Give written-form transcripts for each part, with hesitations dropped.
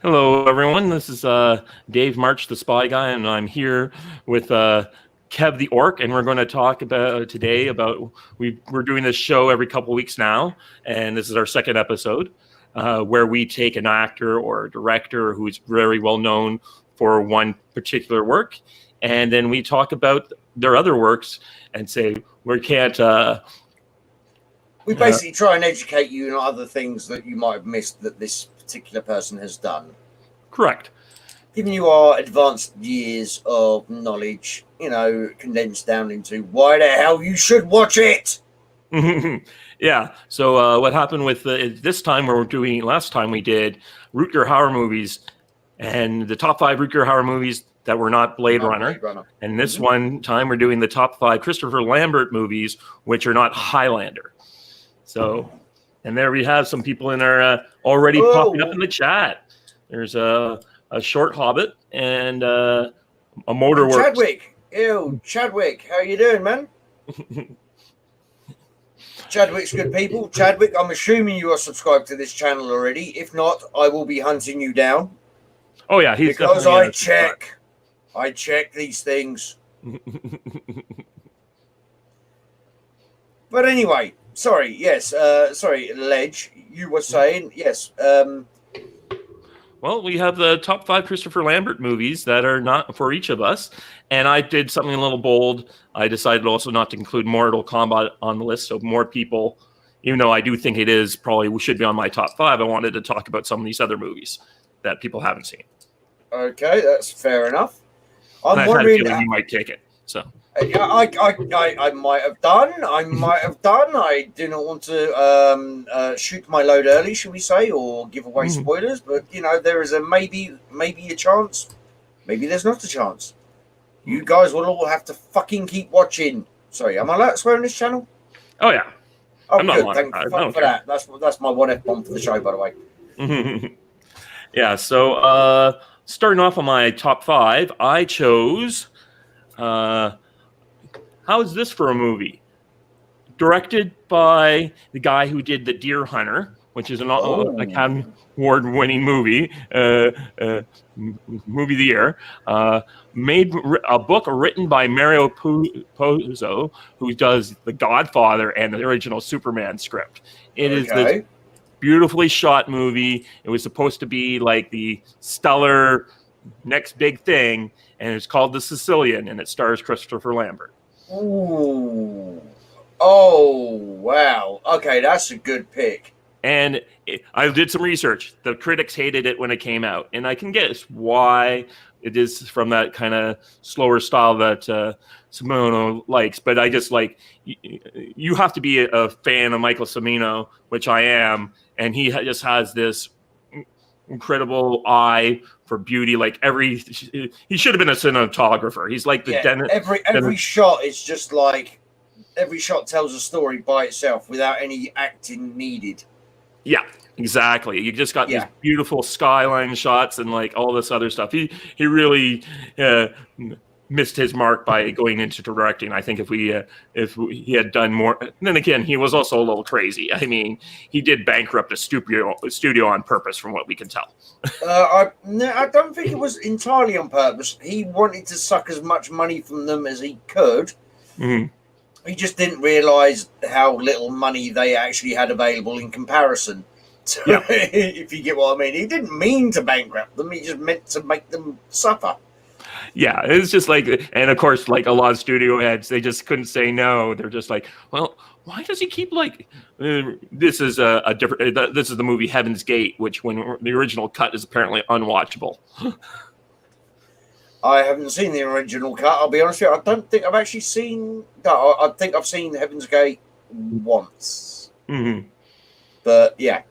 Hello, everyone. This is Dave March, the Spy Guy, and I'm here with Kev the Orc, and we're going to talk about today about we're doing this show every couple weeks now, and this is our second episode where we take an actor or a director who's very well known for one particular work, and then we talk about their other works and say we can't. We basically try and educate you on other things that you might have missed that this particular person has done. Correct. Giving you our advanced years of knowledge, condensed down into why the hell you should watch it. Yeah. So what happened with this time last time we did Rutger Hauer movies and the top 5 Rutger Hauer movies that were not Blade Runner. And this one time we're doing the top 5 Christopher Lambert movies, which are not Highlander. So, and there we have some people in there already popping up in the chat. There's a short Hobbit and a Motorworks. Chadwick. Chadwick. How you doing, man? Chadwick's good people. Chadwick, I'm assuming you are subscribed to this channel already. If not, I will be hunting you down. Oh, yeah. Because I check these things. But anyway, sorry, yes. Sorry, Ledge, you were saying, yes. Well, we have the top 5 Christopher Lambert movies that are not for each of us. And I did something a little bold. I decided also not to include Mortal Kombat on the list. So more people, even though I do think it is probably should be on my top 5, I wanted to talk about some of these other movies that people haven't seen. Okay, that's fair enough. I'm wondering you might take it. So I might have done. I do not want to shoot my load early, shall we say, or give away spoilers. But there is a maybe a chance. Maybe there's not a chance. You guys will all have to fucking keep watching. Sorry, am I allowed to swear on this channel? Oh yeah. Oh, I'm good. Thank you for that. That's my one F-bomb for the show, by the way. Yeah. So starting off on my top 5, I chose. How is this for a movie? Directed by the guy who did The Deer Hunter, which is an Academy Award-winning movie, movie of the year. Made a book written by Mario Puzo, who does The Godfather and the original Superman script. It is this beautifully shot movie. It was supposed to be like the stellar next big thing, and it's called The Sicilian, and it stars Christopher Lambert. Ooh. Oh, wow. Okay, that's a good pick. And I did some research. The critics hated it when it came out, and I can guess why. It is from that kind of slower style that Cimino likes. But I just like, you have to be a fan of Michael Cimino, which I am, and he just has this incredible eye for beauty. Like he should have been a cinematographer. He's like the every shot is just like every shot tells a story by itself without any acting needed. Yeah, exactly. You just got these beautiful skyline shots and like all this other stuff. He really missed his mark by going into directing. I think if he had done more, and then again, he was also a little crazy. I mean, he did bankrupt a studio on purpose, from what we can tell. I don't think it was entirely on purpose. He wanted to suck as much money from them as he could. Mm-hmm. He just didn't realize how little money they actually had available in comparison. If you get what I mean. He didn't mean to bankrupt them. He just meant to make them suffer. Yeah, it's just like, and of course, like a lot of studio heads, they just couldn't say no. They're just like, well, why does he keep like? This is a different. This is the movie Heaven's Gate, which when the original cut is apparently unwatchable. I haven't seen the original cut. I'll be honest with you. I don't think I've actually seen. No, I think I've seen Heaven's Gate once. Mm-hmm. But yeah.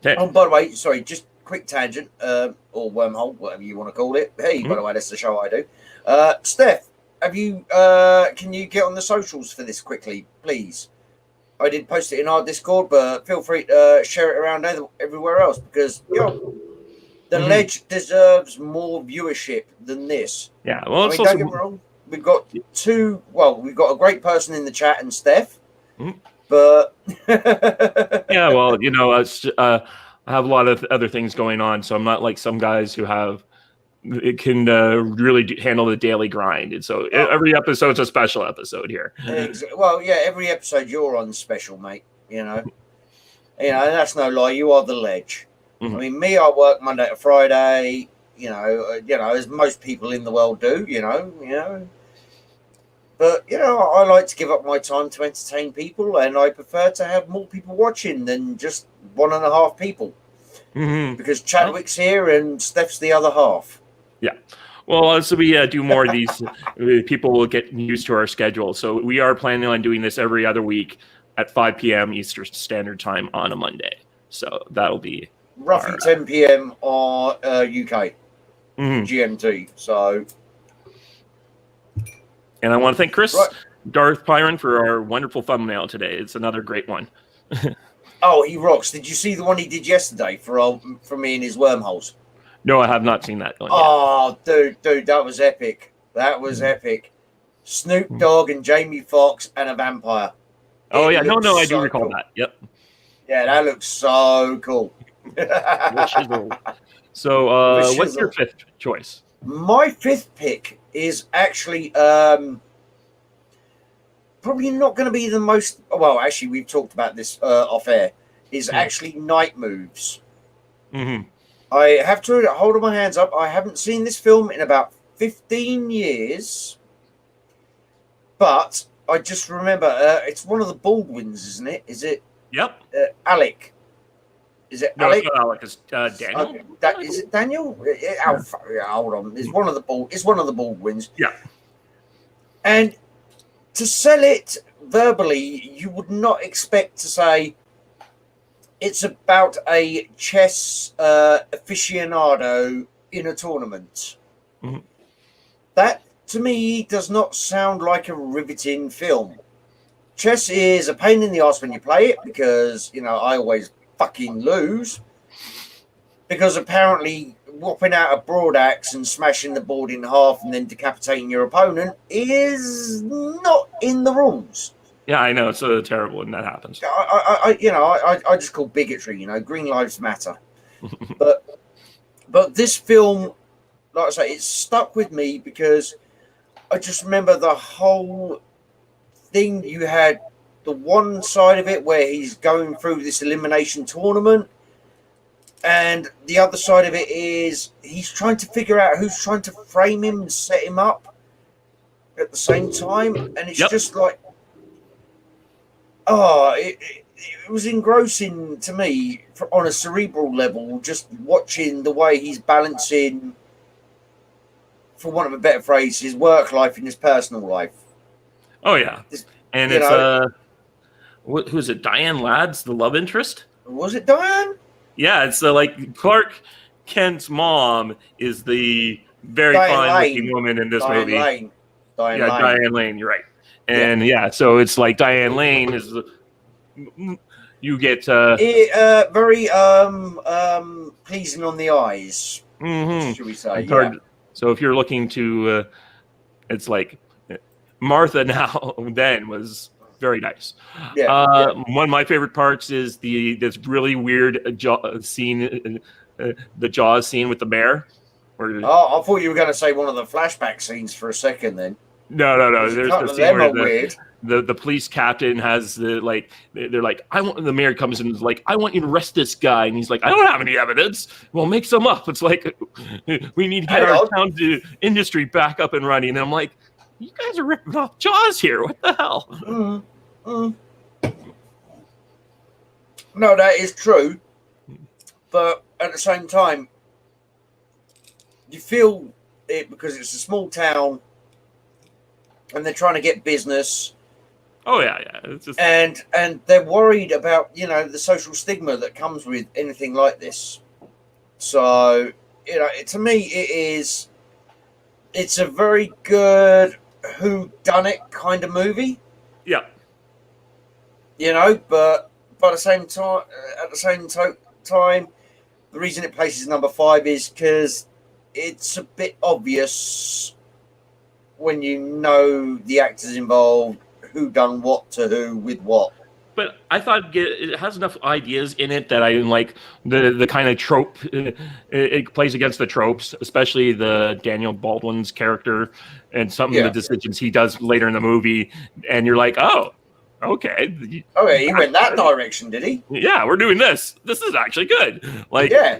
Okay. Oh, by the way, sorry, just quick tangent or wormhole, whatever you want to call it. Hey, by the way, that's the show I do. Steph, have you? Can you get on the socials for this quickly, please? I did post it in our Discord, but feel free to share it around everywhere else because the Ledge deserves more viewership than this. Yeah, well, don't get me wrong. We've got we've got a great person in the chat and Steph, but yeah, well, I have a lot of other things going on, so I'm not like some guys who can really handle the daily grind. And so every episode's a special episode here. Well, yeah, every episode you're on special, mate. And that's no lie. You are the ledge. Mm-hmm. I mean, me, I work Monday to Friday. As most people in the world do. But I like to give up my time to entertain people, and I prefer to have more people watching than just 1.5 people. Mm-hmm. Because Chadwick's here and Steph's the other half. Yeah. Well, as we do more of these, people will get used to our schedule. So we are planning on doing this every other week at 5 p.m. Eastern Standard Time on a Monday. So that'll be roughly 10 p.m. on UK GMT. So. And I want to thank Chris Darth Pyron for our wonderful thumbnail today. It's another great one. Oh, he rocks. Did you see the one he did yesterday for me and his wormholes? No, I have not seen that one yet. Dude, that was epic. That was epic. Snoop Dogg and Jamie Foxx and a vampire. Oh, yeah. No, I do recall that. Yep. Yeah, that looks so cool. So, what's your fifth choice? My fifth pick is actually probably not going to be the most... Well, actually, we've talked about this off air. Is actually Night Moves. Mm-hmm. I have to hold my hands up. I haven't seen this film in about 15 years. But I just remember it's one of the Baldwins, isn't it? Is it? Yep. Alec. Is it no, Alec? It's not Alec. It's Daniel. Is it Daniel? Hold on. It's one of the Baldwins. Yeah. And to sell it verbally, you would not expect to say it's about a chess aficionado in a tournament. Mm-hmm. That, to me, does not sound like a riveting film. Chess is a pain in the ass when you play it because, I always fucking lose. Because apparently whopping out a broad axe and smashing the board in half and then decapitating your opponent is not in the rules. Yeah, I know. It's so terrible when that happens. I just call bigotry, Green Lives Matter. But this film, like I say, it stuck with me because I just remember the whole thing. You had the one side of it where he's going through this elimination tournament, and the other side of it is he's trying to figure out who's trying to frame him and set him up at the same time. And it's just like, it was engrossing to me on a cerebral level, just watching the way he's balancing, for want of a better phrase, his work life and his personal life. Oh, yeah. And it's, who's it? Diane Ladd's the love interest? Was it Diane? Yeah, it's like Clark Kent's mom is the very fine-looking woman in this movie. Diane Lane, you're right. And so it's like Diane Lane is you get very pleasing on the eyes. Mm-hmm. Should we say? So if you're looking to, it's like Martha now then was very nice. One of my favorite parts is this really weird scene, the Jaws scene with the bear. I thought you were going to say one of the flashback scenes for a second. Then no. There's the scene where the police captain has they're like, the mayor comes in and is like, I want you to arrest this guy, and he's like, I don't have any evidence. Well, make some up. It's like, we need to get our town to industry back up and running. And I'm like, you guys are ripping off Jaws here. What the hell? No, that is true. But at the same time, you feel it because it's a small town and they're trying to get business. Oh, yeah. It's just... And they're worried about, the social stigma that comes with anything like this. So, to me, it's a very good whodunit kind of movie. Yeah. But at the same time, the reason it places number 5 is because it's a bit obvious when you know the actors involved, who done what to who with what. but I thought it has enough ideas in it that I like the kind of trope. It plays against the tropes, especially the Daniel Baldwin's character and some of the decisions he does later in the movie. And you're like, oh, okay. Oh, yeah, he went that direction, did he? Yeah, we're doing this. This is actually good. Like, yeah.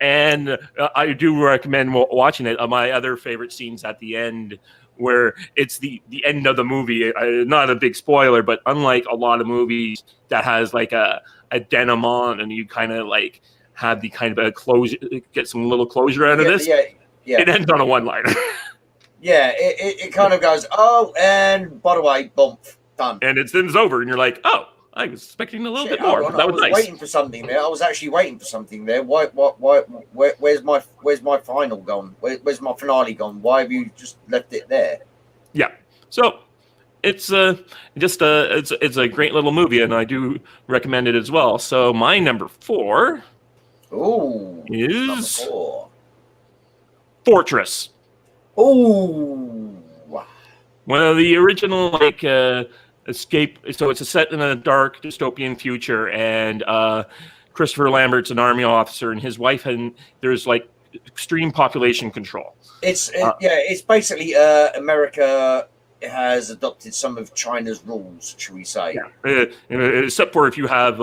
And I do recommend watching it. My other favorite scenes at the end, where it's the end of the movie. Not a big spoiler, but unlike a lot of movies that has like a denouement and you kind of like have the kind of a closure, get some little closure out of this. Yeah. It ends on a one-liner. Yeah, it kind of goes, oh, and by the way, bump, done. And it's over, and you're like, oh, I was expecting a little bit more. But that was nice. Waiting for something there. I was actually waiting for something there. Where's my final gone? Where's my finale gone? Why have you just left it there? Yeah. So it's it's a great little movie, and I do recommend it as well. So my number 4 is number 4. Fortress. Oh, one of the original like escape. So it's a set in a dark dystopian future, and Christopher Lambert's an army officer, and his wife, and there's like extreme population control. It's basically America has adopted some of China's rules, shall we say? Yeah. Except for if you have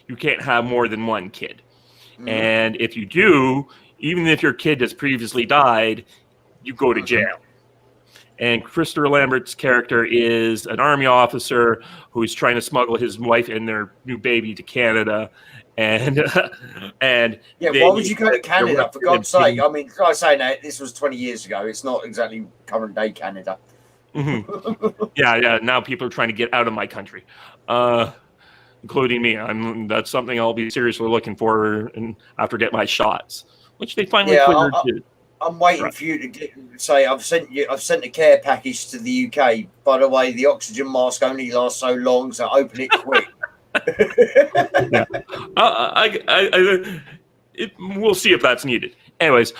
you can't have more than one kid, and if you do, even if your kid has previously died, you go to jail. And Christopher Lambert's character is an army officer who's trying to smuggle his wife and their new baby to Canada. And why would you go to Canada, for God's sake? I mean, I say that this was 20 years ago. It's not exactly current day Canada. Mm-hmm. Yeah. Now people are trying to get out of my country, including me. That's something I'll be seriously looking for and after get my shots, which they finally cleared. I'm waiting for you to say I've sent a care package to the UK. By the way, the oxygen mask only lasts so long, so open it quick. Yeah. We'll see if that's needed. Anyways,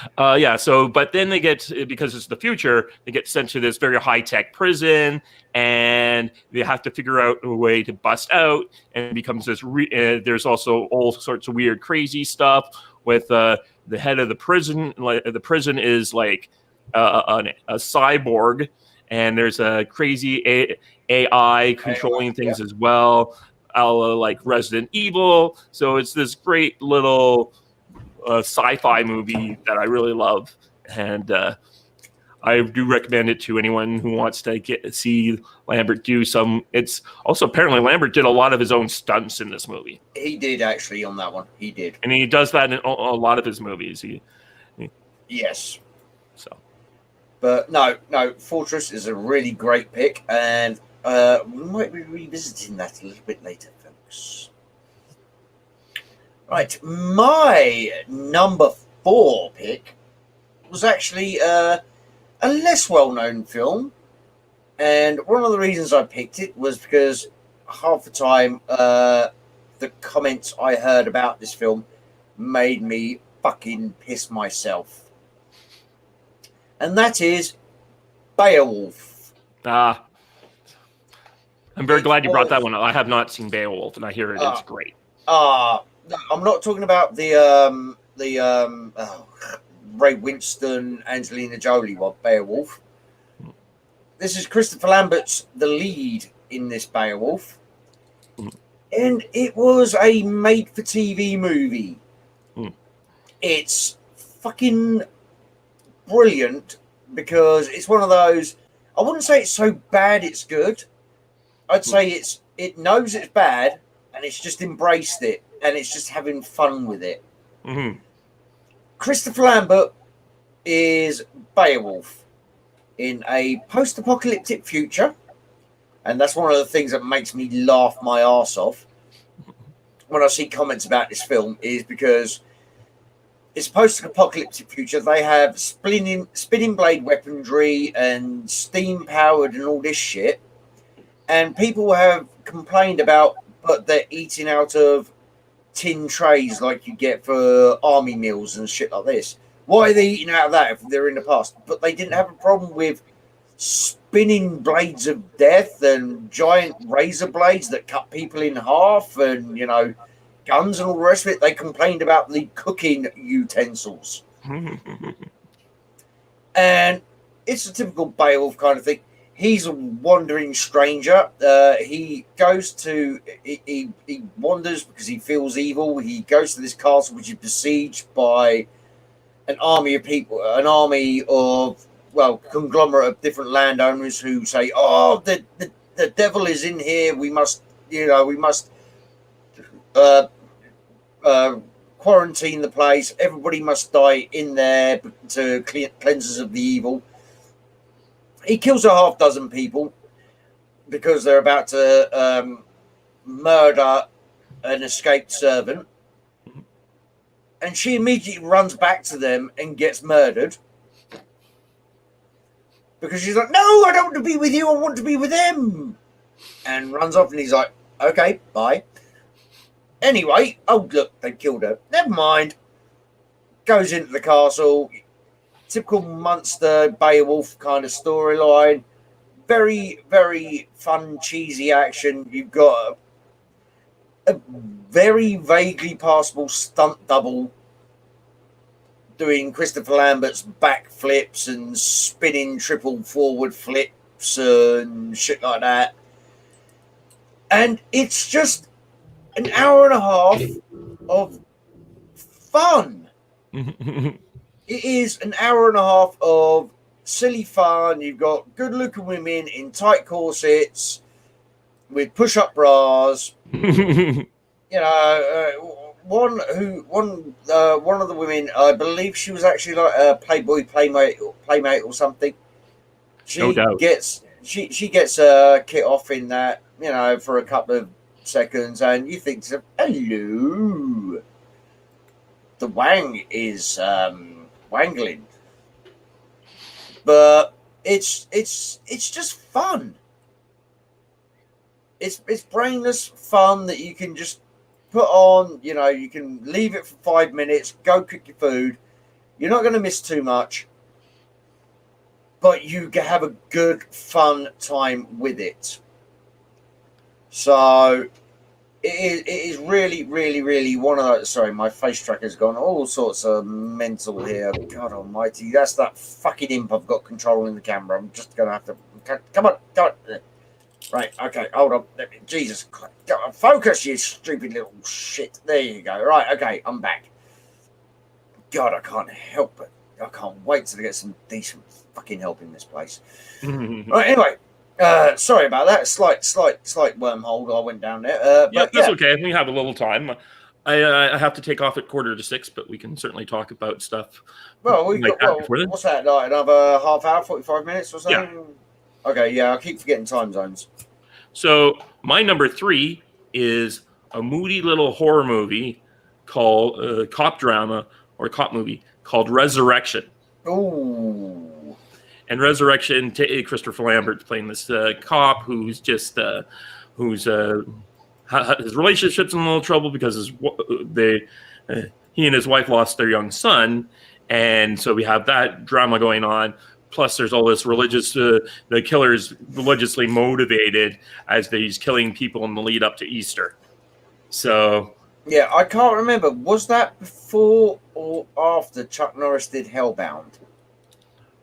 So, but then they get, because it's the future, they get sent to this very high tech prison, and they have to figure out a way to bust out. And it becomes this. There's also all sorts of weird, crazy stuff with the head of the prison. The prison is like a cyborg, and there's a crazy AI controlling things as well, like Resident Evil. So it's this great little sci-fi movie that I really love, and I do recommend it to anyone who wants to see Lambert do some. It's also apparently Lambert did a lot of his own stunts in this movie. He did actually on that one. He did, and he does that in a lot of his movies. Yes. So, but no, Fortress is a really great pick, and we might be revisiting that a little bit later, folks. Right, my number 4 pick was actually a less well-known film, and one of the reasons I picked it was because half the time the comments I heard about this film made me fucking piss myself, and that is Beowulf. I'm very glad you brought that one up. I have not seen Beowulf, and I hear it's great. I'm not talking about the Ray Winston, Angelina Jolie one, Beowulf. This is Christopher Lambert's the lead in this Beowulf. And it was a made-for-TV movie. It's fucking brilliant because it's one of those, I wouldn't say it's so bad it's good. I'd say it knows it's bad and it's just embraced it and it's just having fun with it. Mm-hmm. Christopher Lambert is Beowulf in a post-apocalyptic future, and that's one of the things that makes me laugh my arse off when I see comments about this film, is because it's post-apocalyptic future. They have spinning blade weaponry and steam-powered and all this shit, and people have complained about, but they're eating out of tin trays like you get for army meals and shit like this. Why are they eating out of that if they're in the past? But they didn't have a problem with spinning blades of death and giant razor blades that cut people in half, and guns and all the rest of it. They complained about the cooking utensils. And it's a typical Beowulf kind of thing. He's a wandering stranger. He wanders because he feels evil. He goes to this castle which is besieged by an army of people, conglomerate of different landowners who say, "Oh, the devil is in here. We must quarantine the place. Everybody must die in there to cleanse us of the evil." He kills a half dozen people because they're about to murder an escaped servant. And she immediately runs back to them and gets murdered. Because she's like, "No, I don't want to be with you. I want to be with them." And runs off, and he's like, "Okay, bye." Anyway, oh, look, they killed her. Never mind. Goes into the castle. Typical Munster Beowulf kind of storyline. Very, very fun, cheesy action. You've got a very vaguely passable stunt double doing Christopher Lambert's backflips and spinning triple forward flips and shit like that. And it's just an hour and a half of fun. It is an hour and a half of silly fun. You've got good-looking women in tight corsets with push-up bras. One of the women, I believe she was actually like a Playboy playmate or something. She gets a kit off in that, for a couple of seconds, and you think to them, "Hello, the wang is wangling," but it's just fun. It's brainless fun that you can just put on. You can leave it for 5 minutes, go cook your food. You're not going to miss too much, but you can have a good fun time with it. So it is really, really, really one of those. Sorry, my face tracker's gone all sorts of mental here. God almighty, that's that fucking imp I've got controlling the camera. I'm just going to have to... Come on. Right, okay, hold on. Jesus Christ. Focus, you stupid little shit. There you go. Right, okay, I'm back. God, I can't help it. I can't wait till I get some decent fucking help in this place. Right, anyway. Sorry about that. Slight wormhole. I went down there. But that's okay. We have a little time. I have to take off at 5:45, but we can certainly talk about stuff. Well, what's that? Like another half hour, 45 minutes or something? Yeah. Okay, yeah. I keep forgetting time zones. So my number 3 is a moody little horror movie called cop movie called Resurrection. Ooh. And Resurrection, Christopher Lambert playing this cop who's just his relationship's in a little trouble because he and his wife lost their young son, and so we have that drama going on. Plus, there's all this the killer's religiously motivated as he's killing people in the lead up to Easter. So yeah, I can't remember. Was that before or after Chuck Norris did Hellbound?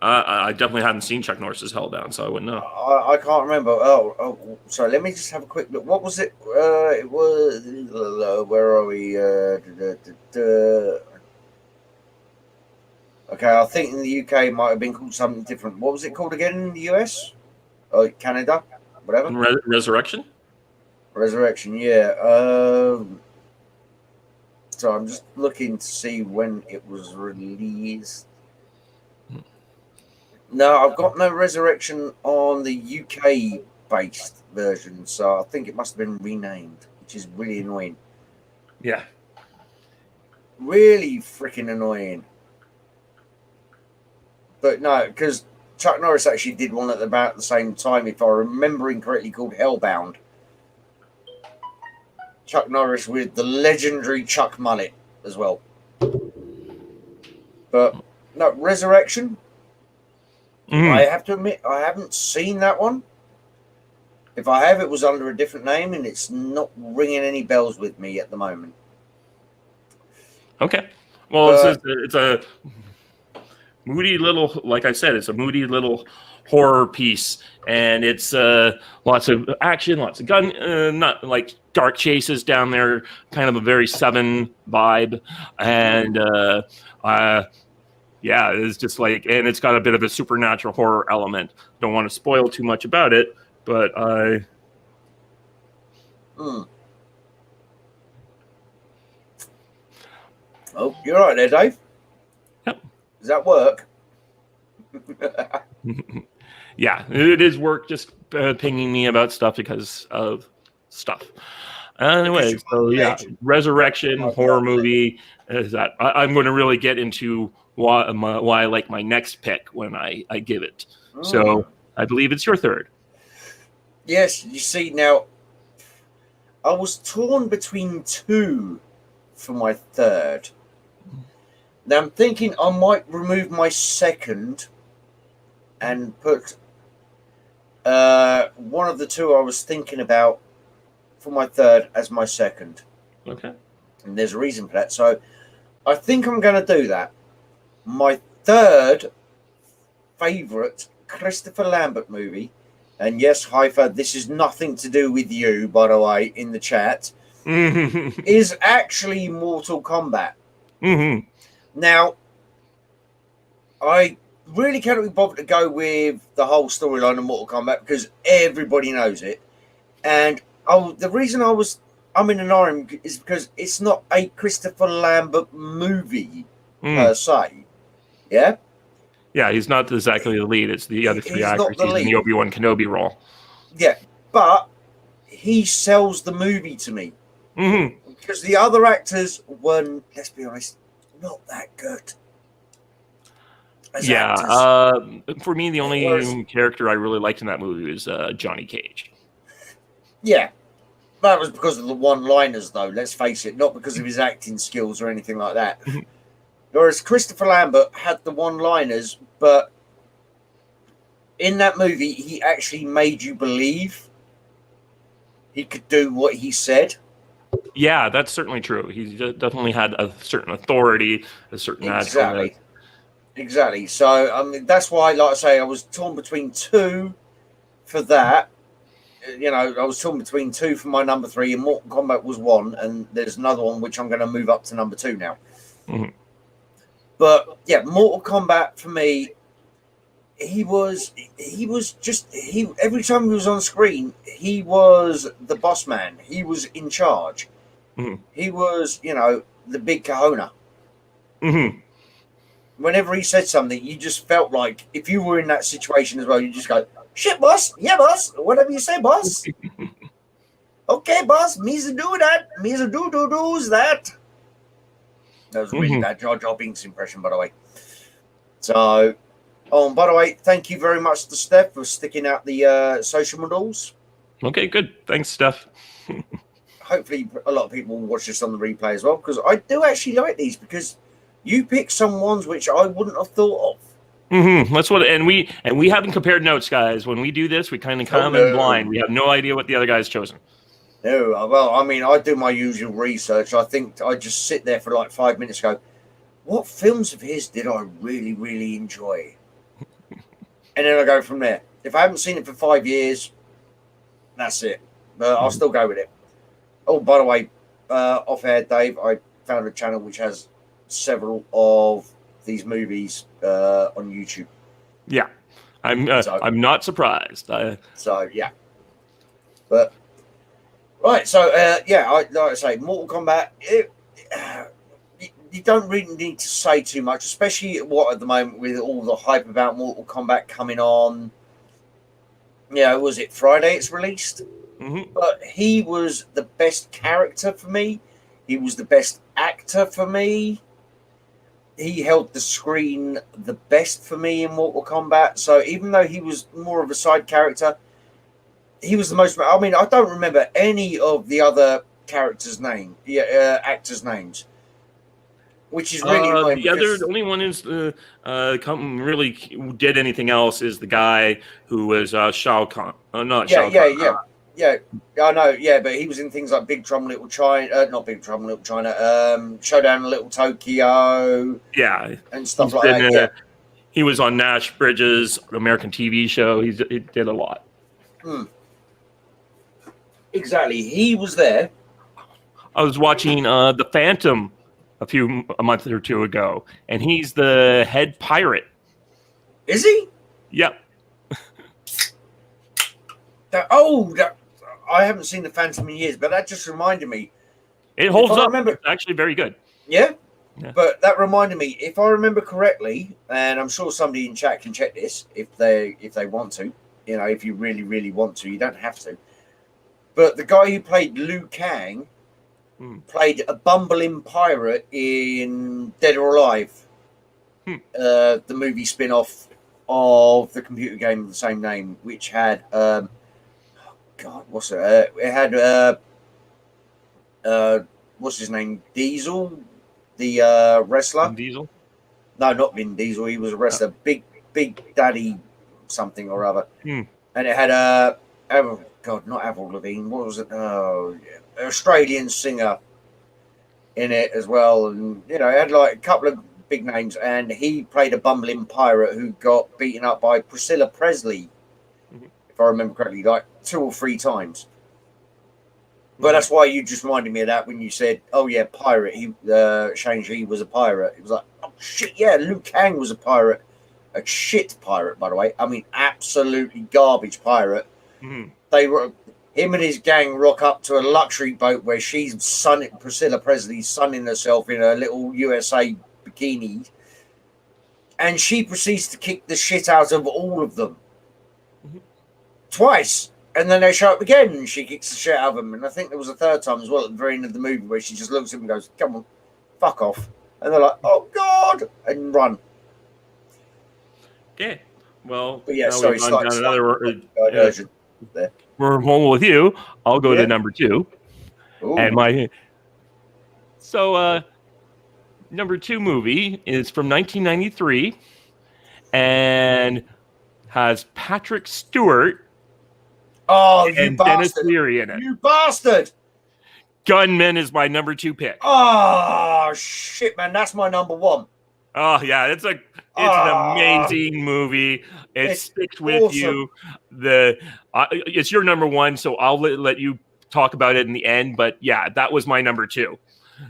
I definitely haven't seen Chuck Norris's Hellbound, so I wouldn't know. I can't remember. Oh, sorry. Let me just have a quick look. What was it? It was... where are we? Okay, I think in the UK it might have been called something different. What was it called again in the US? Oh, Canada? Whatever. Resurrection? Resurrection, yeah. So I'm just looking to see when it was released. No, I've got no Resurrection on the UK-based version, so I think it must have been renamed, which is really annoying. Yeah. Really freaking annoying. But no, because Chuck Norris actually did one at about the same time, if I'm remembering correctly, called Hellbound. Chuck Norris with the legendary Chuck mullet as well. But no, Resurrection. I have to admit, I haven't seen that one. If I have, it was under a different name, and it's not ringing any bells with me at the moment. Okay. Well, it's a moody little, like I said, it's a moody little horror piece, and it's lots of action, lots of gun, not like dark chases down there, kind of a very Seven vibe, and yeah, it's just like, and it's got a bit of a supernatural horror element. Don't want to spoil too much about it, but I. Oh, you're right there, Dave. Yep. Does that work? Yeah, it is work just pinging me about stuff because of stuff. Anyway, so yeah, Resurrection horror movie is that I'm going to really get into why I like my next pick when I give it. So I believe it's your third. Yes, you see, now I was torn between two for my third. Now I'm thinking I might remove my second and put one of the two I was thinking about for my third as my second. Okay. And there's a reason for that. So I think I'm going to do that. My third favourite Christopher Lambert movie, and yes, Haifa, this is nothing to do with you, by the way, in the chat, is actually Mortal Kombat. Now, I really cannot be bothered to go with the whole storyline of Mortal Kombat because everybody knows it. And the reason I'm in an iron is because it's not a Christopher Lambert movie per se. Yeah? Yeah, he's not exactly the lead. It's the other three actors. He's in the Obi-Wan Kenobi role. Yeah, but he sells the movie to me. Because the other actors were, let's be honest, not that good. For me, the only character I really liked in that movie was Johnny Cage. Yeah, that was because of the one-liners, though. Let's face it, not because of his acting skills or anything like that. Whereas Christopher Lambert had the one-liners, but in that movie, he actually made you believe he could do what he said. Yeah, that's certainly true. He definitely had a certain authority, a certain Exactly. So, I mean, that's why, like I say, I was torn between two for that. You know, I was torn between two for my number three, and Mortal Kombat was one, and there's another one which I'm going to move up to number two now. But yeah, Mortal Kombat for me, he was just every time he was on screen, he was the boss man. He was in charge. He was, you know, the big kahuna. Whenever he said something, you just felt like if you were in that situation as well, you just go, "Shit, boss. Yeah, boss. Whatever you say, boss." Okay, boss. Me's do that. Me's do's that. That was a really bad Jar Jar Binks impression, by the way. So, by the way, thank you very much to Steph for sticking out the social models. Okay, good. Thanks, Steph. Hopefully, a lot of people will watch this on the replay as well, because I do actually like these, because you pick some ones which I wouldn't have thought of. That's what, and we haven't compared notes, guys. When we do this, we kind of come in blind. We have no idea what the other guy's chosen. No, well, I mean, I do my usual research. I think I just sit there for like 5 minutes and go, what films of his did I really, really enjoy? And then I go from there. If I haven't seen it for 5 years, that's it. But I'll still go with it. Oh, by the way, off air, Dave, I found a channel which has several of these movies on YouTube. Yeah, I'm not surprised. So yeah, but right. So like I say, Mortal Kombat. You don't really need to say too much, especially at the moment with all the hype about Mortal Kombat coming on. Yeah, was it Friday? It's released. But he was the best character for me. He was the best actor for me. He held the screen the best for me in Mortal Kombat. So even though he was more of a side character, he was the most. I mean, I don't remember any of the other characters' actors' names. which is really annoying. The only one is really did anything else is the guy who was Shao Kahn. Shao Kahn. Yeah, I know. Yeah, but he was in things like Big Trouble in Little China, not Big Trouble in Little China, Showdown in Little Tokyo. Yeah, and stuff like that. Yeah. He was on Nash Bridges, American TV show. He did a lot. Exactly. He was there. I was watching The Phantom a month or two ago, and he's the head pirate. Is he? Yep. I haven't seen The Phantom in years, but that just reminded me. It holds up. It's actually very good. Yeah? But that reminded me, if I remember correctly, and I'm sure somebody in chat can check this if they want to, if you really, really want to, you don't have to. But the guy who played Liu Kang played a bumbling pirate in Dead or Alive, the movie spin-off of the computer game of the same name, which had what's it? It had what's his name? Diesel, the wrestler. Vin Diesel? No, not Vin Diesel. He was a wrestler. Big Daddy something or other. And it had not Avril Lavigne. What was it? Oh, yeah. Australian singer in it as well, and it had like a couple of big names. And he played a bumbling pirate who got beaten up by Priscilla Presley, if I remember correctly, like 2 or 3 times. But that's why you just reminded me of that when you said, "Oh yeah, pirate." Shang-Chi was a pirate. It was like, "Oh shit, yeah." Liu Kang was a pirate, a shit pirate, by the way. I mean, absolutely garbage pirate. They were him and his gang rock up to a luxury boat where Priscilla Presley's sunning herself in a little USA bikini, and she proceeds to kick the shit out of all of them twice. And then they show up again, and she kicks the shit out of them. And I think there was a third time as well at the very end of the movie where she just looks at him and goes, "Come on, fuck off." And they're like, "Oh, God," and run. Okay. Well, but yeah, sorry, we're home with you. I'll go to number 2. Ooh. And number 2 movie is from 1993 and has Patrick Stewart. Oh, you bastard. Dennis Leary in it. You bastard. Gunman is my number 2 pick. Oh, shit, man. That's my number 1. Oh, yeah. It's an amazing movie. It sticks with awesome. You. It's your number 1, so I'll let you talk about it in the end. But, yeah, that was my number 2.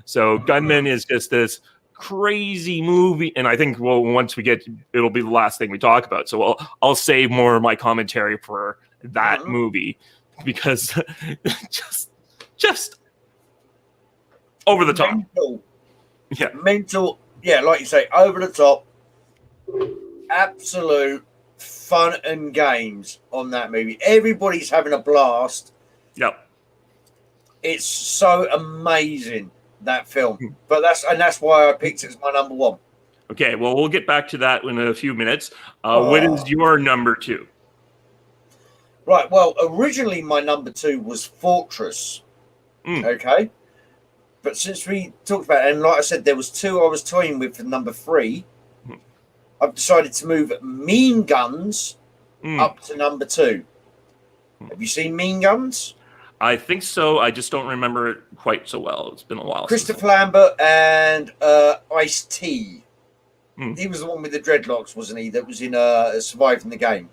So Gunman is just this crazy movie. And I think, once we get it'll be the last thing we talk about. So I'll save more of my commentary for that movie because just over the top. Mental. Yeah, like you say, over the top. Absolute fun and games on that movie. Everybody's having a blast. Yep. It's so amazing, that film. But that's why I picked it as my number 1. Okay, well, we'll get back to that in a few minutes. What is your number 2? Right, well, originally my number 2 was Fortress. Okay? But since we talked about it, and like I said, there was 2 I was toying with for number 3, I've decided to move Mean Guns up to number 2. Have you seen Mean Guns? I think so. I just don't remember it quite so well. It's been a while. Christopher Lambert and Ice-T. He was the one with the dreadlocks, wasn't he? That was in Surviving the Game.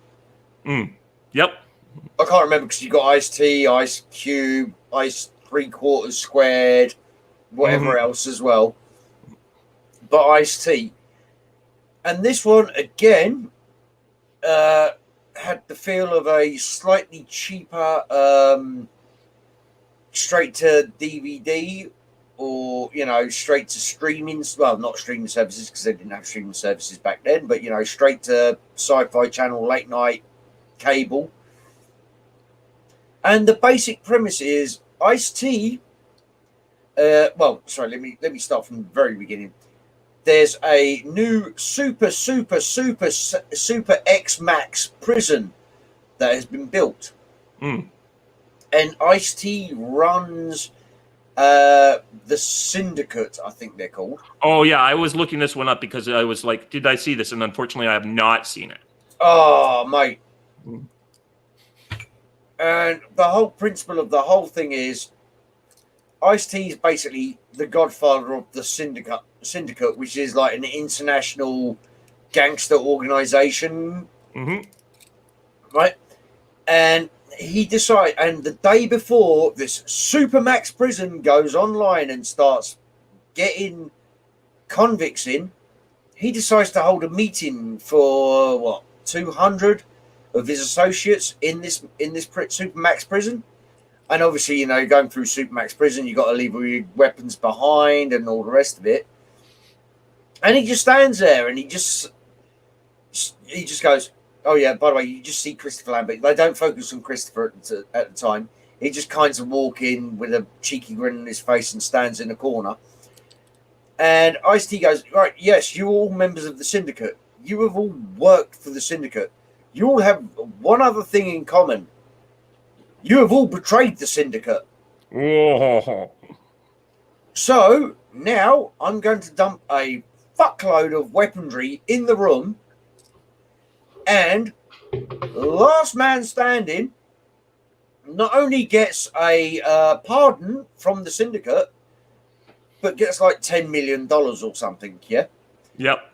Yep. I can't remember because you got Ice-T, Ice Cube, Ice 3/4 Squared, whatever else as well. But Ice-T. And this one, again, had the feel of a slightly cheaper straight to DVD or, straight to streaming. Well, not streaming services because they didn't have streaming services back then, but, straight to Sci-Fi Channel, late night, cable. And the basic premise is Ice-T. Let me start from the very beginning. There's a new super X-Max prison that has been built. And Ice-T runs the Syndicate, I think they're called. Oh yeah, I was looking this one up because I was like, did I see this? And unfortunately, I have not seen it. Oh, mate. And the whole principle of the whole thing is Ice-T is basically the godfather of the Syndicate, which is like an international gangster organization. Mm-hmm. Right? And he decided, and the day before this Supermax prison goes online and starts getting convicts in, he decides to hold a meeting for 200 of his associates in this Supermax prison. And obviously, going through Supermax prison, you got to leave all your weapons behind and all the rest of it. And he just stands there and he just goes, oh yeah, by the way, you just see Christopher Lambert. They don't focus on Christopher at the time. He just kind of walks in with a cheeky grin on his face and stands in a corner. And Ice-T goes, right, yes, you're all members of the Syndicate. You have all worked for the Syndicate. You all have one other thing in common. You have all betrayed the Syndicate. Oh. So now I'm going to dump a fuckload of weaponry in the room, and last man standing not only gets a pardon from the Syndicate, but gets like $10 million or something, yeah? Yep.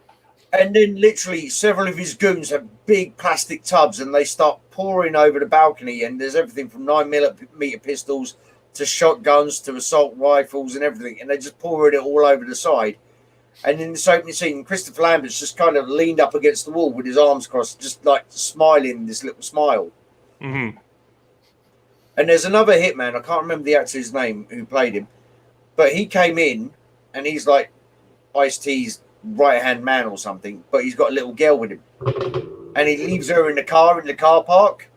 And then literally several of his goons have big plastic tubs and they start pouring over the balcony, and there's everything from 9mm pistols to shotguns to assault rifles and everything, and they just pouring it all over the side. And in this opening scene, Christopher Lambert's just kind of leaned up against the wall with his arms crossed, just like smiling this little smile. Mm-hmm. And there's another hitman, I can't remember the actor's name who played him, but he came in and he's like Ice-T's right-hand man or something, but he's got a little girl with him. And he leaves her in the car park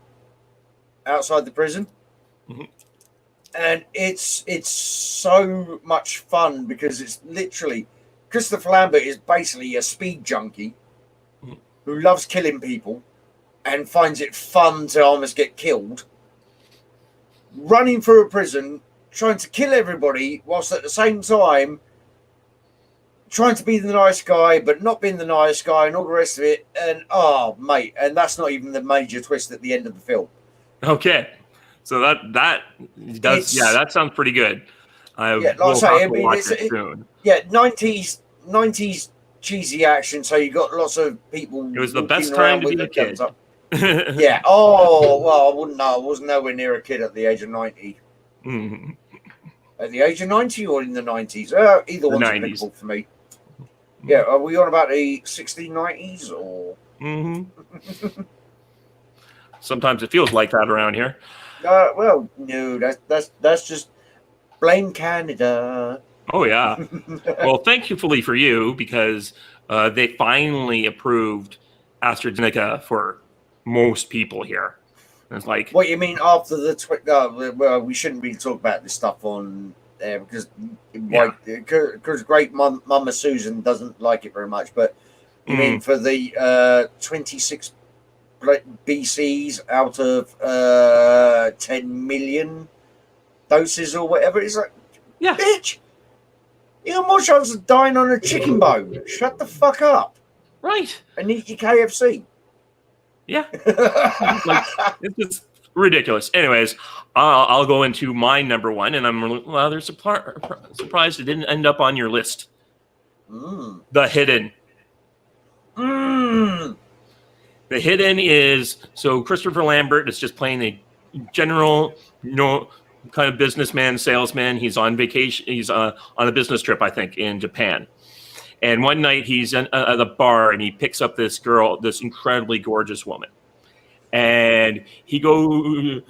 outside the prison. Mm-hmm. And it's so much fun because it's literally Christopher Lambert is basically a speed junkie who loves killing people and finds it fun to almost get killed, running through a prison, trying to kill everybody, whilst at the same time trying to be the nice guy, but not being the nice guy and all the rest of it. And, oh, mate, and that's not even the major twist at the end of the film. Okay. So that does, that sounds pretty good. Like I say, I mean, soon. 90s cheesy action. So you got lots of people. It was the best time to be a kid. Yeah. Oh well, I wouldn't know. I was nowhere near a kid at the age of 90. Mm-hmm. At the age of 90 or in the 90s? Either one's applicable for me. Yeah. Are we on about the 1690s or? Mm-hmm. Sometimes it feels like that around here. Well, no, that's just blame Canada. Oh yeah. Well, thankfully for you, because they finally approved AstraZeneca for most people here. And it's like, what you mean after the well, we shouldn't really talk about this stuff on there because great Mama Susan doesn't like it very much. But you mean for the 26 BCs out of 10 million doses or whatever? It's like, bitch, you got more chance of dying on a chicken bone. Shut the fuck up. Right. And eat your KFC. Yeah. Like, it's just ridiculous. Anyways, I'll go into my number one, and I'm rather surprised it didn't end up on your list. The Hidden. The Hidden is, so Christopher Lambert is just playing a general, kind of businessman, salesman. He's on vacation. He's on a business trip, I think, in Japan. And one night he's at a bar and he picks up this girl, this incredibly gorgeous woman. And he goes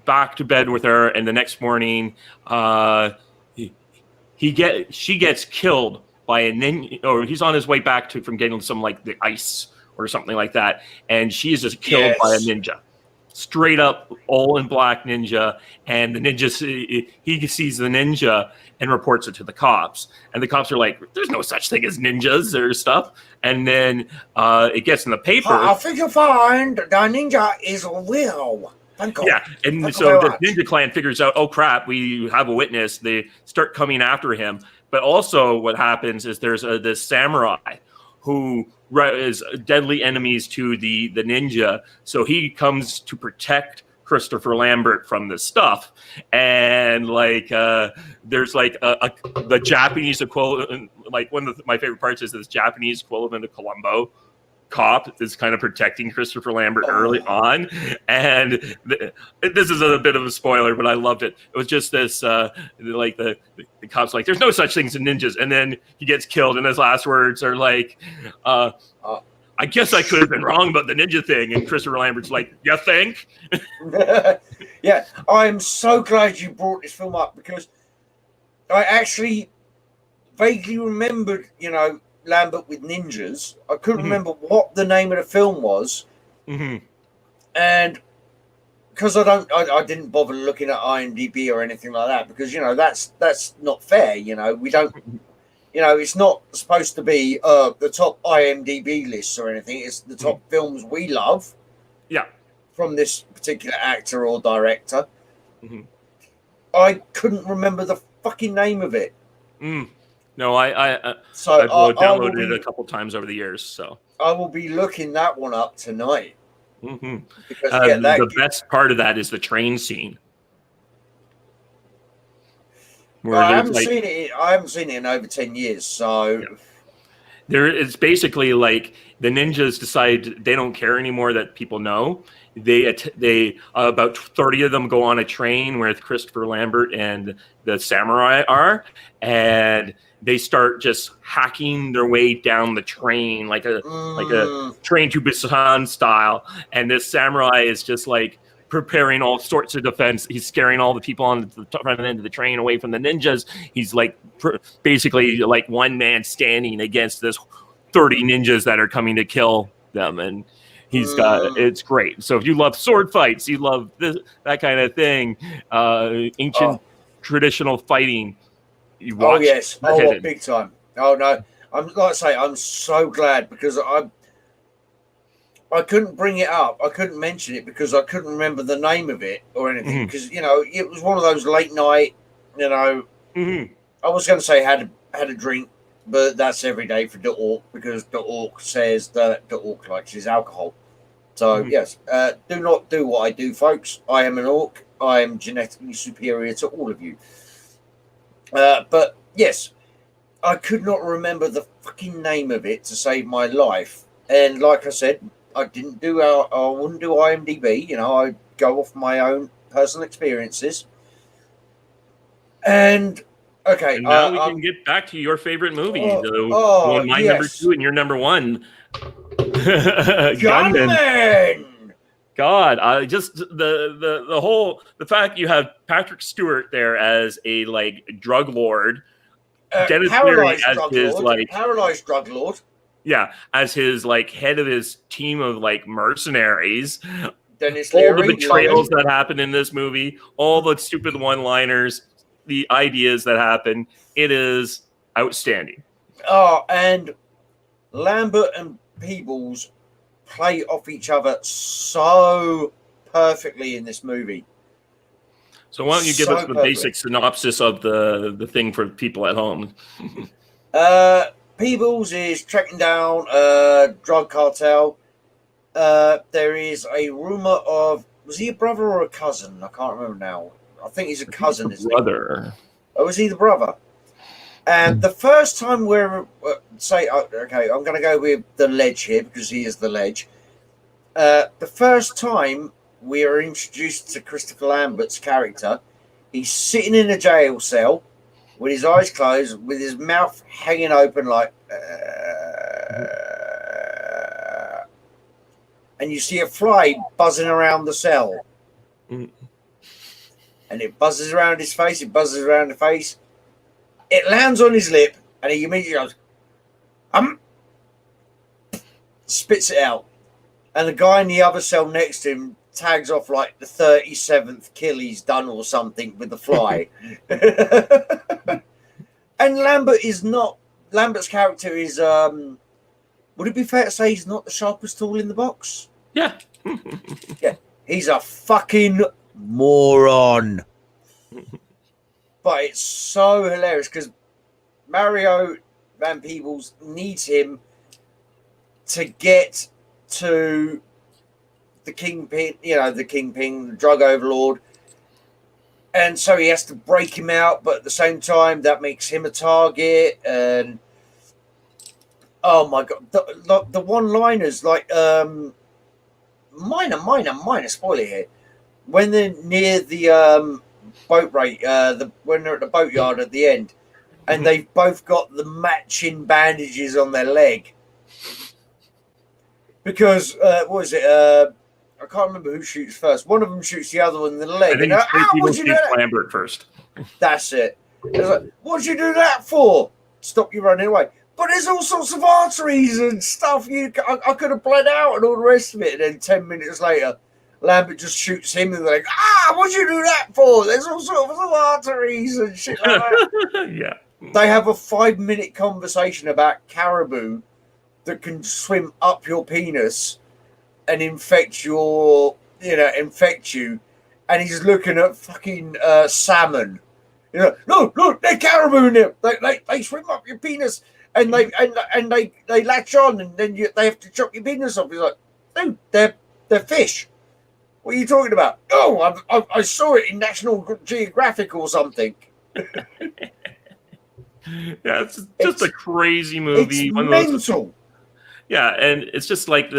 back to bed with her. And the next morning, she gets killed by a ninja, or he's on his way back from getting some like the ice or something like that. And she's just killed by a ninja. Straight up all in black ninja, and the ninja, he sees the ninja and reports it to the cops, and the cops are like, there's no such thing as ninjas or stuff. And then it gets in the paper. I think you'll find the ninja is real. Thank God. Yeah, and so the Ninja Clan figures out, oh crap, we have a witness. They start coming after him. But also, what happens is there's this samurai who is deadly enemies to the ninja. So he comes to protect Christopher Lambert from this stuff, and like there's like the Japanese equivalent. Like one of my favorite parts is this Japanese equivalent of Columbo cop is kind of protecting Christopher Lambert early on, and this is a bit of a spoiler, but I loved it. It was just this like the cop's like, there's no such things as ninjas, and then he gets killed, and his last words are like, I guess I could have been wrong about the ninja thing, and Christopher Lambert's like, you think? Yeah, I'm so glad you brought this film up, because I actually vaguely remembered, Lambert with ninjas. I couldn't remember what the name of the film was, and because I didn't bother looking at IMDb or anything like that, because that's not fair. We don't, it's not supposed to be the top IMDb lists or anything. It's the top films we love, from this particular actor or director. I couldn't remember the fucking name of it. No, I've downloaded it a couple times over the years. So I will be looking that one up tonight. Because the best part of that is the train scene. I haven't seen it in over 10 years. So it's basically like the ninjas decide they don't care anymore that people know. They about 30 of them go on a train where Christopher Lambert and the samurai are, and they start just hacking their way down the train like a Train to Busan style. And this samurai is just like preparing all sorts of defense. He's scaring all the people on the front end of the train away from the ninjas. He's like basically like one man standing against this 30 ninjas that are coming to kill them. And he's got, it's great. So if you love sword fights, you love that kind of thing, ancient traditional fighting, you watch. Oh yes, big time. Oh no, I'm so glad, because I couldn't bring it up. I couldn't mention it because I couldn't remember the name of it or anything. Because it was one of those late night. I was going to say had a drink, but that's every day for the Orc, because the Orc says that the Orc likes his alcohol. So yes, do not do what I do, folks. I am an Orc. I am genetically superior to all of you. But yes, I could not remember the fucking name of it to save my life. And like I said, I wouldn't do IMDb. I go off my own personal experiences. And okay, and now we can get back to your favorite movie, my number 2 and your number 1. Gunman. God, I just the fact you have Patrick Stewart there as a like drug lord, Dennis Leary as his like paralyzed drug lord. Yeah, as his like head of his team of like mercenaries. Dennis all Leary, the betrayals that happen in this movie, all the stupid one-liners, the ideas that happen. It is outstanding. Oh, and Lambert and Peebles play off each other so perfectly in this movie. So why don't you give us the basic synopsis of the thing for people at home? Peebles is tracking down a drug cartel. There is a rumor of, was he a brother or a cousin? I can't remember now. I think he's a cousin. He's a brother. Oh, was he the brother? And the first time we're okay, I'm going to go with the ledge here because he is the ledge. The first time we are introduced to Christopher Lambert's character, he's sitting in a jail cell with his eyes closed, with his mouth hanging open like, and you see a fly buzzing around the cell. And it buzzes around his face, it buzzes around the face. It lands on his lip, and he immediately goes, spits it out. And the guy in the other cell next to him tags off like the 37th kill he's done or something with the fly. And Lambert's character is, would it be fair to say he's not the sharpest tool in the box? Yeah. Yeah. He's a fucking moron. But it's so hilarious because Mario Van Peebles needs him to get to the Kingpin, the drug overlord. And so he has to break him out, but at the same time, that makes him a target. And oh my God, the one-liners, like, minor spoiler here. When they're near the boat rate, when they're at the boatyard at the end, and they've both got the matching bandages on their leg. Because, what was it? I can't remember who shoots first. One of them shoots the other one in the leg. I think what'd you do Lambert first. That's it. Like, what'd you do that for? Stop you running away. But there's all sorts of arteries and stuff. I could have bled out and all the rest of it. And then 10 minutes later, Lambert just shoots him in the leg. What'd you do that for? There's all sorts of arteries and shit like that. Yeah. They have a 5-minute conversation about caribou that can swim up your penis and infect you, and he's looking at fucking salmon. No, look, they're caribou now. They swim up your penis, and they latch on, and then they have to chop your penis off. He's like, dude, they're fish. What are you talking about? Oh, I saw it in National Geographic or something. Yeah, it's just a crazy movie. It's mental. Yeah, and it's just like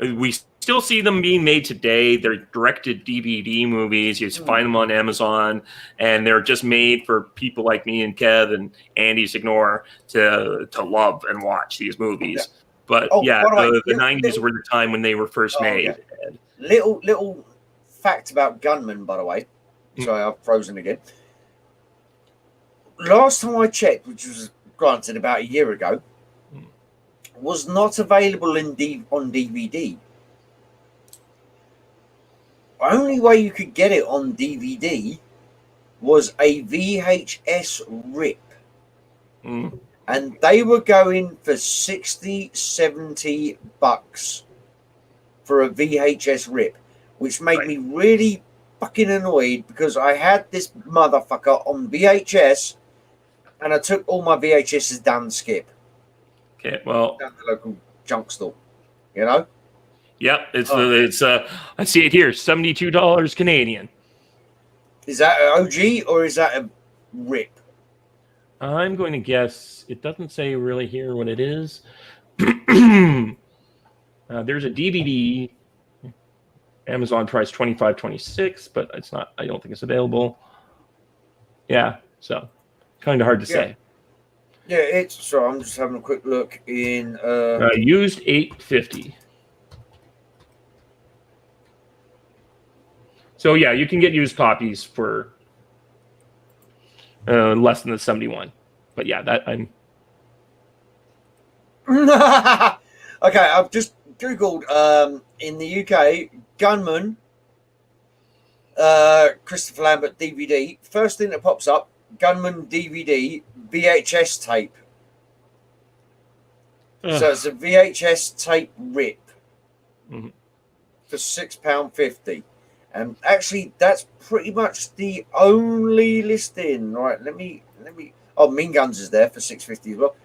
we still see them being made today. They're directed DVD movies. You find them on Amazon, and they're just made for people like me and Kev and Andy Signor to love and watch these movies. Yeah. But the 90s were the time when they were first made. Yeah. Little fact about Gunman, by the way. Sorry, I've frozen again. Last time I checked, which was granted about a year ago, was not available on DVD. Only way you could get it on DVD was a VHS rip. And they were going for $60-70 for a VHS rip, which made me really fucking annoyed because I had this motherfucker on VHS and I took all my VHSs down the skip. Okay, well, down the local junk store, you know. Yep, it's I see it here, $72 Canadian. Is that an OG or is that a rip? I'm going to guess it doesn't say really here what it is. There's a DVD, Amazon price $25.26, but it's not. I don't think it's available. Yeah, so kind of hard to say. Yeah, I'm just having a quick look in used $8.50. So yeah, you can get used copies for less than the 71. But yeah, that I'm okay, I've just Googled in the UK, Gunman, Christopher Lambert DVD. First thing that pops up, Gunman DVD VHS tape. So it's a VHS tape rip for £6.50. And actually, that's pretty much the only listing. Right, let me. Oh, Mean Guns is there for $6.50 as well.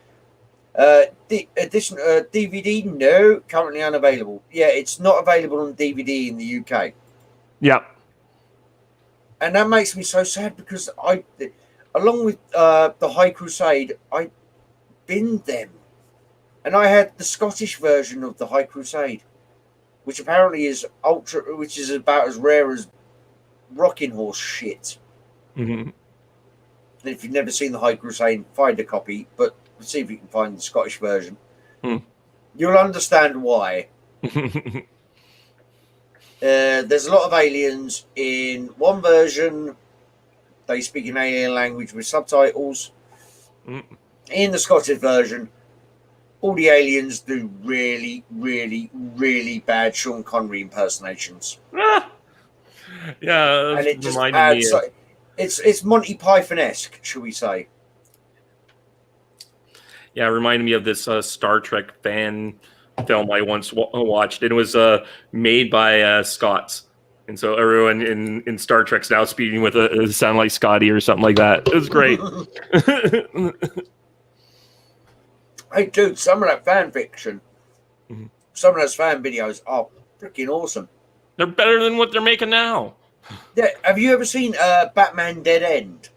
The edition DVD, no, currently unavailable. Yeah, it's not available on DVD in the UK. Yep. And that makes me so sad because along with the High Crusade, I binned them, and I had the Scottish version of the High Crusade, which apparently is which is about as rare as Rocking Horse shit. Mm-hmm. And if you've never seen the High Crusade, find a copy, but see if you can find the Scottish version. You'll understand why. There's a lot of aliens in one version. They speak an alien language with subtitles. In the Scottish version, all the aliens do really, really, really bad Sean Connery impersonations. Yeah, and it just adds. It's Monty Python-esque, shall we say? Yeah, it reminded me of this Star Trek fan film I once watched. It was made by Scots. And so everyone in Star Trek's now speaking with a sound like Scotty or something like that. It was great. Hey, dude, some of that fan fiction, some of those fan videos are freaking awesome. They're better than what they're making now. Yeah, have you ever seen Batman Dead End?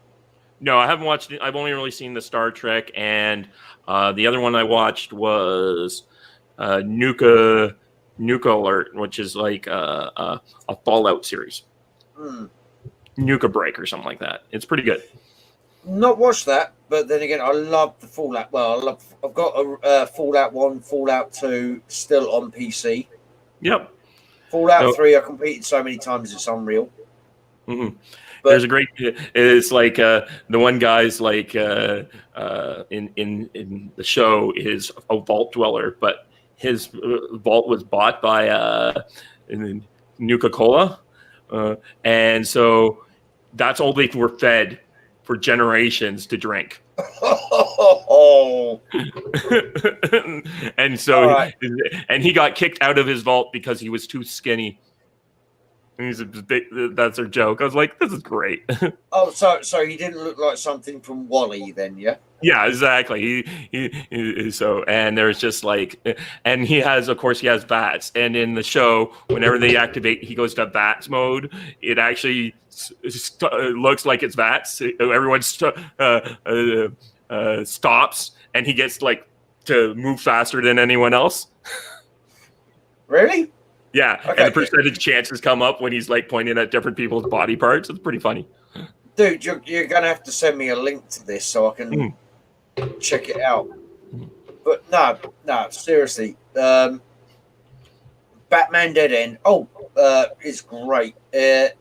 No, I haven't watched it. I've only really seen the Star Trek, and the other one I watched was Nuka Alert, which is like a Fallout series. Nuka Break or something like that. It's pretty good. Not watched that, but then again, I love the Fallout. Well, I've got a Fallout 1, Fallout 2 still on PC. Yep. Fallout 3 I completed so many times it's unreal. Mm-hmm. There's a great. It's like the one guy's like in the show is a vault dweller, but his vault was bought by Nuka-Cola, and so that's all they were fed for generations to drink. And so, and he got kicked out of his vault because he was too skinny. And he's a big. That's their joke. I was like, this is great. Oh, so he didn't look like something from WALL-E then, yeah? Yeah, exactly. He so, and there's just like, and he has bats, and in the show, whenever they activate, he goes to bats mode. It actually looks like it's bats. Everyone stops, and he gets like to move faster than anyone else. Really? Yeah, okay. And the percentage chances come up when he's like pointing at different people's body parts. It's pretty funny. Dude, you're gonna have to send me a link to this so I can check it out. But no, seriously, Batman Dead End. It's great. It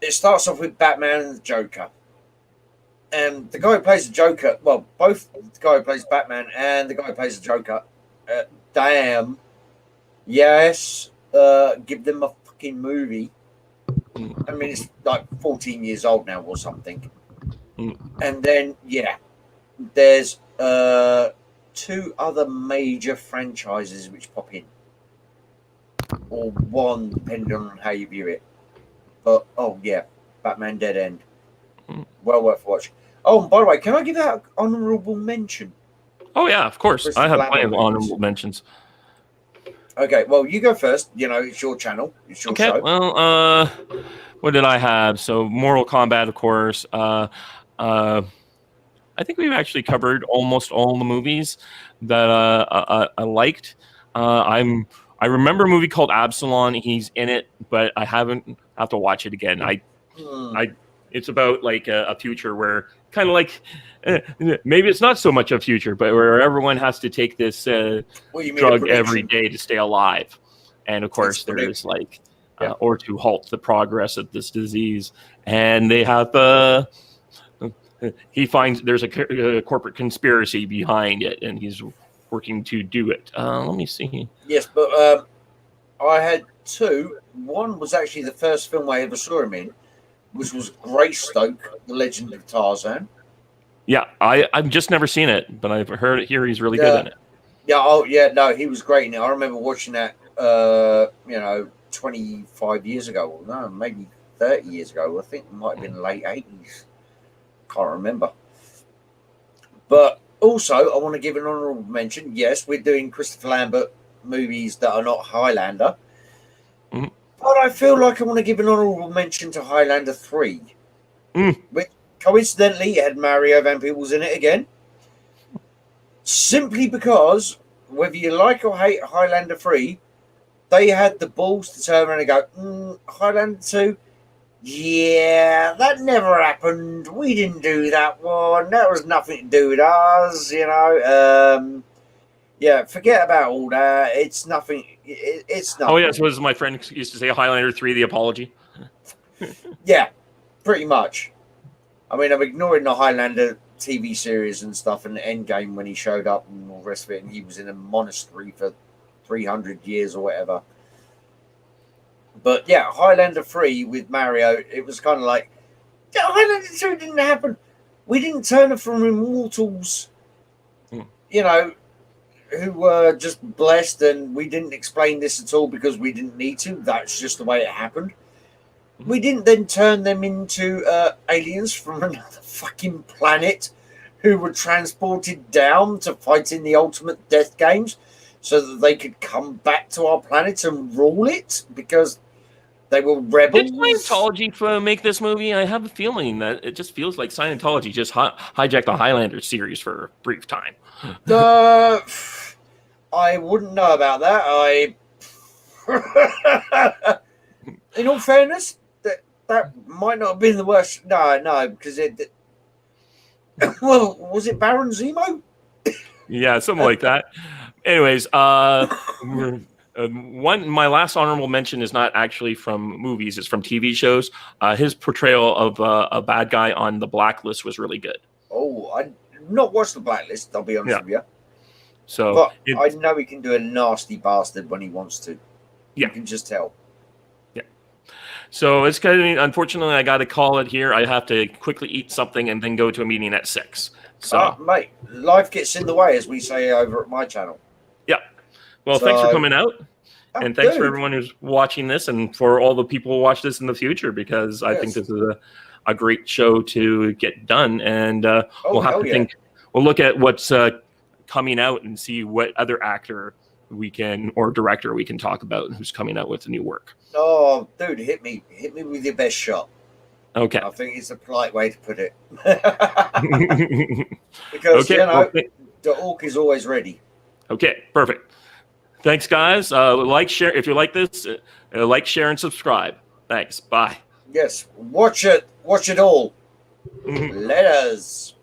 starts off with Batman and the Joker, and the guy who plays the Joker. Well, both the guy who plays Batman and the guy who plays the Joker. Damn. Yes, give them a fucking movie. I mean, it's like 14 years old now or something. And then, there's 2 other major franchises which pop in. Or one, depending on how you view it. But, Batman Dead End. Well worth watching. Oh, and by the way, can I give that an honourable mention? Oh, yeah, of course. I have plenty of honourable mentions. Okay, well, you go first. You know, it's your channel. It's your show. Well, what did I have? So, Mortal Kombat, of course. I think we've actually covered almost all the movies that I liked. I remember a movie called Absalom. He's in it, but I have to watch it again. It's about like a future where kind of like maybe it's not so much a future, but where everyone has to take this drug every day to stay alive. And of course, there's like or to halt the progress of this disease. And they have he finds there's a corporate conspiracy behind it, and he's working to do it. Let me see. Yes, but I had 2. One was actually the first film I ever saw him in, which was Greystoke, The Legend of Tarzan. Yeah, I've just never seen it, but I've heard it here. He's really good in it. Yeah, no, he was great in it. I remember watching that, 25 years ago. No, maybe 30 years ago. I think it might have been late 80s. Can't remember. But also, I want to give an honourable mention. Yes, we're doing Christopher Lambert movies that are not Highlander. But I feel like I want to give an honourable mention to Highlander 3. Which, coincidentally, it had Mario Van Peebles in it again. Simply because, whether you like or hate Highlander 3, they had the balls to turn around and go, Highlander 2, yeah, that never happened. We didn't do that one. That was nothing to do with us, you know. Forget about all that. It's nothing. It's nothing. Oh, yeah, so as my friend used to say, Highlander 3, the apology. Yeah, pretty much. I mean, I'm ignoring the Highlander TV series and stuff and the Endgame when he showed up and all the rest of it, and he was in a monastery for 300 years or whatever. But yeah, Highlander 3 with Mario, it was kind of like, Highlander 2 didn't happen. We didn't turn up from immortals, who were just blessed, and we didn't explain this at all because we didn't need to. That's just the way it happened. We didn't then turn them into aliens from another fucking planet who were transported down to fight in the ultimate death games so that they could come back to our planet and rule it because they were rebels. Did Scientology make this movie? I have a feeling that it just feels like Scientology just hijacked the Highlander series for a brief time. I wouldn't know about that. In all fairness, that might not have been the worst. No, because it. Well, was it Baron Zemo? Yeah, something like that. Anyways, my last honorable mention is not actually from movies; it's from TV shows. His portrayal of a bad guy on The Blacklist was really good. Oh, I've not watched The Blacklist. I'll be honest with you. So, but I know he can do a nasty bastard when he wants to. Yeah, you can just tell. Yeah. So it's kind of unfortunately I got to call it here. I have to quickly eat something and then go to a meeting at 6. So, mate, life gets in the way, as we say over at my channel. Yeah. Well, thanks for coming out, and thanks for everyone who's watching this, and for all the people who watch this in the future, because I think this is a great show to get done, and we'll have to think. We'll look at what's coming out and see what other actor we can or director we can talk about who's coming out with new work. Oh, dude, hit me with your best shot. Okay. I think it's a polite way to put it. Because the Orc is always ready. Okay, perfect. Thanks, guys. Share if you like this. Like, share, and subscribe. Thanks. Bye. Yes, watch it all. Letters.